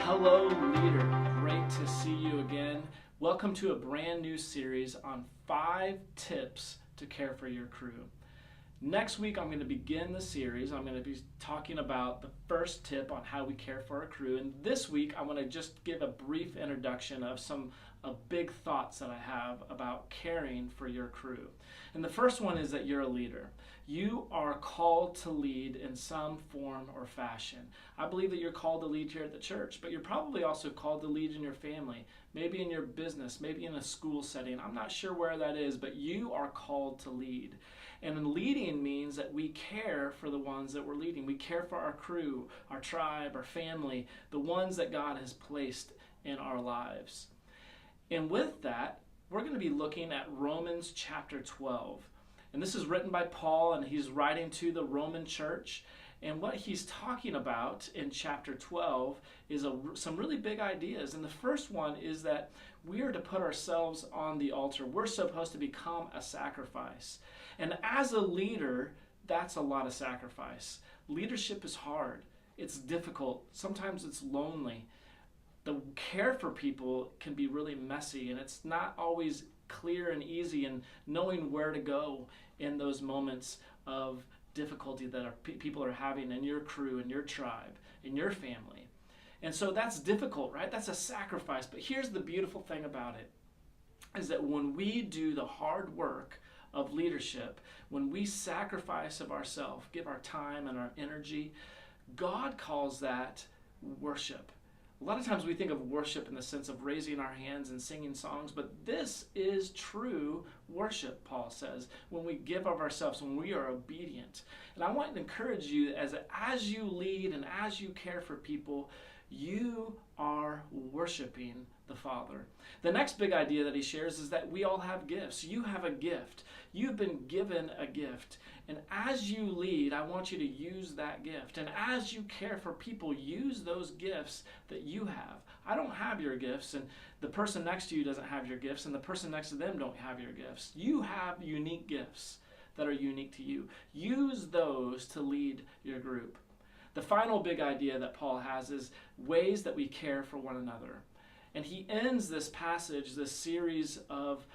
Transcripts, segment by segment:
Hello, leader. Great to see you again. Welcome to a brand new series on 5 tips to care for your crew. Next week, I'm going to begin the series. I'm going to be talking about the first tip on how we care for our crew. And this week, I want to just give a brief introduction of some big thoughts that I have about caring for your crew. And the first one is that you're a leader. You are called to lead in some form or fashion. I believe that you're called to lead here at the church, but you're probably also called to lead in your family, maybe in your business, maybe in a school setting. I'm not sure where that is, but you are called to lead. And leading means that we care for the ones that we're leading. We care for our crew, our tribe, our family, the ones that God has placed in our lives. And with that, we're going to be looking at Romans chapter 12. And this is written by Paul, and he's writing to the Roman church. And what he's talking about in chapter 12 is some really big ideas. And the first one is that we are to put ourselves on the altar. We're supposed to become a sacrifice. And as a leader, that's a lot of sacrifice. Leadership is hard. It's difficult. Sometimes it's lonely. The care for people can be really messy, and it's not always clear and easy in knowing where to go in those moments of difficulty that people are having in your crew, in your tribe, in your family. And so that's difficult, right? That's a sacrifice. But here's the beautiful thing about it, is that when we do the hard work of leadership, when we sacrifice of ourselves, give our time and our energy, God calls that worship. A lot of times we think of worship in the sense of raising our hands and singing songs, but this is true worship, Paul says, when we give of ourselves, when we are obedient. And I want to encourage you as you lead and as you care for people, you are worshiping the Father. The next big idea that he shares is that we all have gifts. You have a gift. You've been given a gift. And as you lead, I want you to use that gift. And as you care for people, use those gifts that you have. I don't have your gifts, and the person next to you doesn't have your gifts, and the person next to them don't have your gifts. You have unique gifts that are unique to you. Use those to lead your group. The final big idea that Paul has is ways that we care for one another. And he ends this passage, this series of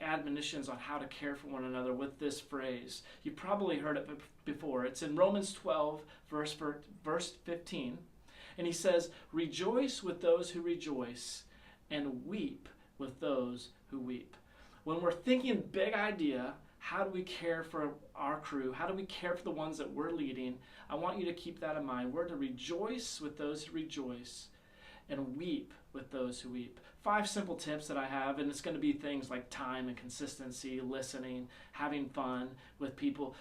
admonitions on how to care for one another with this phrase. You probably heard it before. It's in Romans 12, verse 15. And he says, "Rejoice with those who rejoice and weep with those who weep." When we're thinking big idea, how do we care for our crew? How do we care for the ones that we're leading? I want you to keep that in mind. We're to rejoice with those who rejoice and weep with those who weep. 5 simple tips that I have, and it's going to be things like time and consistency, listening, having fun with people.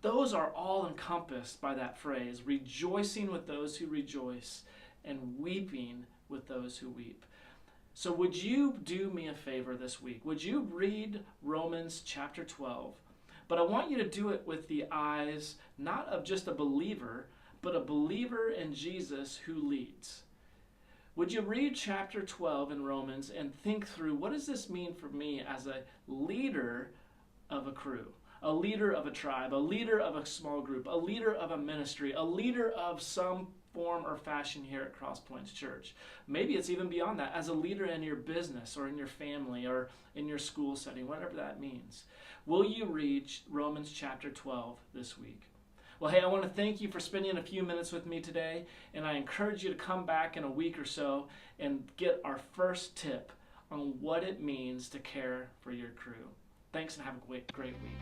Those are all encompassed by that phrase, rejoicing with those who rejoice and weeping with those who weep. So would you do me a favor this week? Would you read Romans chapter 12? But I want you to do it with the eyes not of just a believer, but a believer in Jesus who leads. Would you read chapter 12 in Romans and think through, what does this mean for me as a leader of a crew, a leader of a tribe, a leader of a small group, a leader of a ministry, a leader of some form or fashion here at Cross Points Church? Maybe it's even beyond that, as a leader in your business or in your family or in your school setting, whatever that means. Will you read Romans chapter 12 this week? Well, hey, I want to thank you for spending a few minutes with me today, and I encourage you to come back in a week or so and get our first tip on what it means to care for your crew. Thanks, and have a great week.